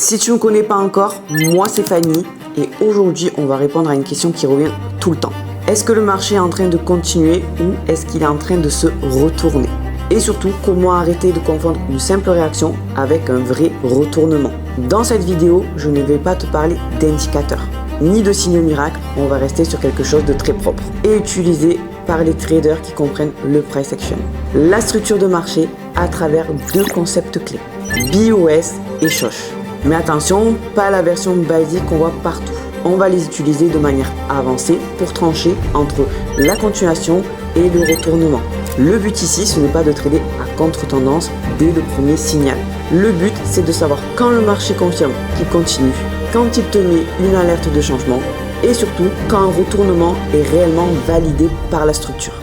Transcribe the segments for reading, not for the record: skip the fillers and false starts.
Si tu ne me connais pas encore, moi c'est Fanny et aujourd'hui on va répondre à une question qui revient tout le temps. Est-ce que le marché est en train de continuer ou est-ce qu'il est en train de se retourner? Et surtout, comment arrêter de confondre une simple réaction avec un vrai retournement? Dans cette vidéo, je ne vais pas te parler d'indicateurs, ni de signaux miracles, on va rester sur quelque chose de très propre et utilisé par les traders qui comprennent le price action. La structure de marché à travers deux concepts clés, BOS et Shosh. Mais attention, pas la version basique qu'on voit partout. On va les utiliser de manière avancée pour trancher entre la continuation et le retournement. Le but ici, ce n'est pas de trader à contre-tendance dès le premier signal. Le but, c'est de savoir quand le marché confirme qu'il continue, quand il te met une alerte de changement et surtout quand un retournement est réellement validé par la structure.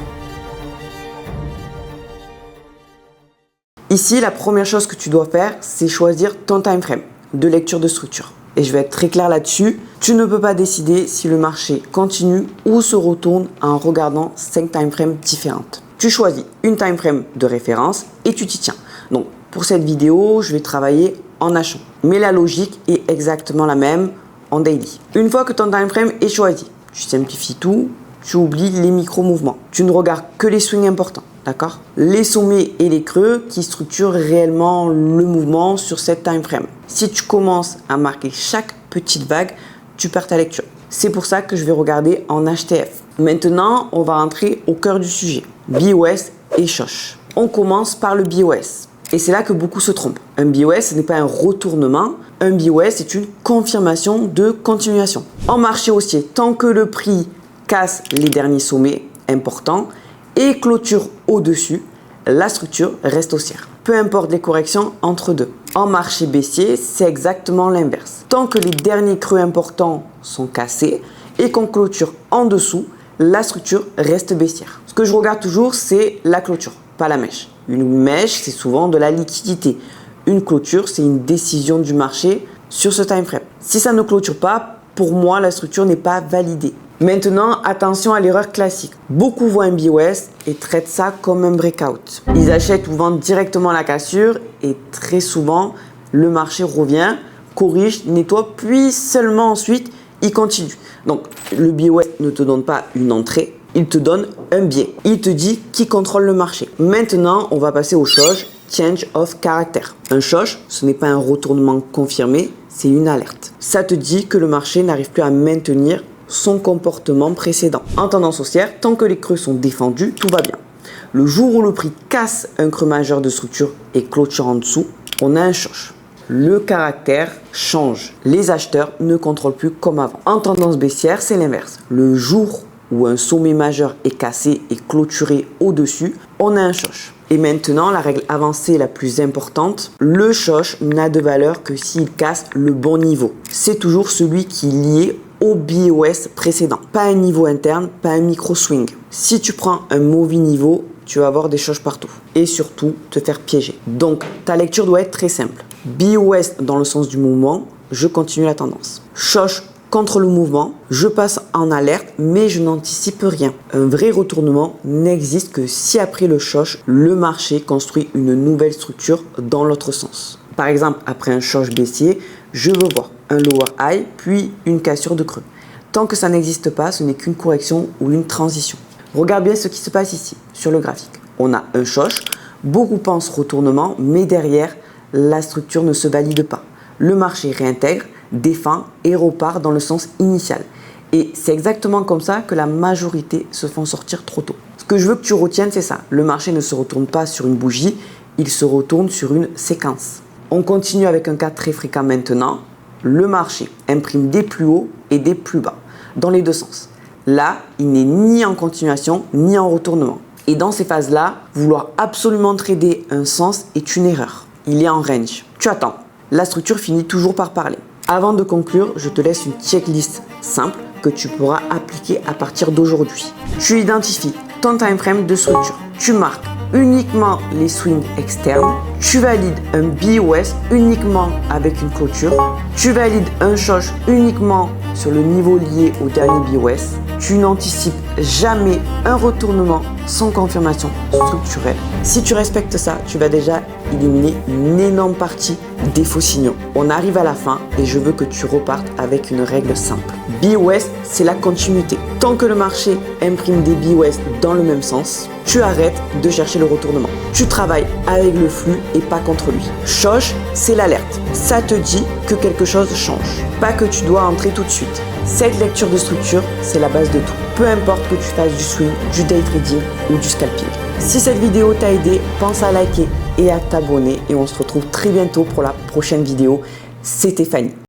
Ici, la première chose que tu dois faire, c'est choisir ton time frame de lecture de structure. Et je vais être très clair là-dessus, tu ne peux pas décider si le marché continue ou se retourne en regardant 5 time frames différentes. Tu choisis une time frame de référence et tu t'y tiens. Donc pour cette vidéo, je vais travailler en H1. Mais la logique est exactement la même en daily. Une fois que ton time frame est choisi, tu simplifies tout, tu oublies les micro-mouvements. Tu ne regardes que les swings importants, d'accord? Les sommets et les creux qui structurent réellement le mouvement sur cette time frame. Si tu commences à marquer chaque petite vague, tu perds ta lecture. C'est pour ça que je vais regarder en HTF. Maintenant, on va rentrer au cœur du sujet. BOS et Shosh. On commence par le BOS. Et c'est là que beaucoup se trompent. Un BOS, ce n'est pas un retournement. Un BOS, c'est une confirmation de continuation. En marché haussier, tant que le prix casse les derniers sommets importants et clôture au-dessus, la structure reste haussière. Peu importe les corrections entre deux. En marché baissier, c'est exactement l'inverse. Tant que les derniers creux importants sont cassés et qu'on clôture en dessous, la structure reste baissière. Ce que je regarde toujours, c'est la clôture, pas la mèche. Une mèche, c'est souvent de la liquidité. Une clôture, c'est une décision du marché sur ce time frame. Si ça ne clôture pas, pour moi, la structure n'est pas validée. Maintenant, attention à l'erreur classique. Beaucoup voient un BOS et traitent ça comme un breakout. Ils achètent ou vendent directement la cassure et très souvent, le marché revient, corrige, nettoie, puis seulement ensuite, il continue. Donc, le BOS ne te donne pas une entrée, il te donne un biais. Il te dit qui contrôle le marché. Maintenant, on va passer au Shosh, Change of Character. Un Shosh, ce n'est pas un retournement confirmé, c'est une alerte. Ça te dit que le marché n'arrive plus à maintenir son comportement précédent. En tendance haussière, tant que les creux sont défendus, tout va bien. Le jour où le prix casse un creux majeur de structure et clôture en dessous, on a un Shosh. Le caractère change. Les acheteurs ne contrôlent plus comme avant. En tendance baissière, c'est l'inverse. Le jour où un sommet majeur est cassé et clôturé au-dessus, on a un Shosh. Et maintenant, la règle avancée la plus importante, le Shosh n'a de valeur que s'il casse le bon niveau. C'est toujours celui qui est lié au BOS précédent. Pas un niveau interne, pas un micro-swing. Si tu prends un mauvais niveau, tu vas avoir des Shosh partout. Et surtout, te faire piéger. Donc, ta lecture doit être très simple. BOS dans le sens du mouvement, je continue la tendance. Shosh contre le mouvement, je passe en alerte, mais je n'anticipe rien. Un vrai retournement n'existe que si après le Shosh, le marché construit une nouvelle structure dans l'autre sens. Par exemple, après un Shosh baissier, je veux voir un lower high, puis une cassure de creux. Tant que ça n'existe pas, ce n'est qu'une correction ou une transition. Regarde bien ce qui se passe ici, sur le graphique. On a un Shosh, beaucoup pensent retournement, mais derrière, la structure ne se valide pas. Le marché réintègre, défend et repart dans le sens initial. Et c'est exactement comme ça que la majorité se font sortir trop tôt. Ce que je veux que tu retiennes, c'est ça. Le marché ne se retourne pas sur une bougie, il se retourne sur une séquence. On continue avec un cas très fréquent maintenant. Le marché imprime des plus hauts et des plus bas, dans les deux sens. Là, il n'est ni en continuation, ni en retournement. Et dans ces phases-là, vouloir absolument trader un sens est une erreur. Il est en range. Tu attends. La structure finit toujours par parler. Avant de conclure, je te laisse une checklist simple que tu pourras appliquer à partir d'aujourd'hui. Tu identifies ton time frame de structure. Tu marques uniquement les swings externes. Tu valides un BOS uniquement avec une clôture. Tu valides un Shosh uniquement sur le niveau lié au dernier BOS. Tu n'anticipes jamais un retournement sans confirmation structurelle. Si tu respectes ça, tu vas déjà éliminer une énorme partie des faux signaux. On arrive à la fin et je veux que tu repartes avec une règle simple. BOS, c'est la continuité. Tant que le marché imprime des BOS dans le même sens, tu arrêtes de chercher le retournement. Tu travailles avec le flux et pas contre lui. Shosh, c'est l'alerte. Ça te dit que quelque chose change, pas que tu dois entrer tout de suite. Cette lecture de structure, c'est la base de tout. Peu importe que tu fasses du swing, du day trading ou du scalping. Si cette vidéo t'a aidé, pense à liker et à t'abonner et on se retrouve très bientôt pour la prochaine vidéo. C'était Fanny.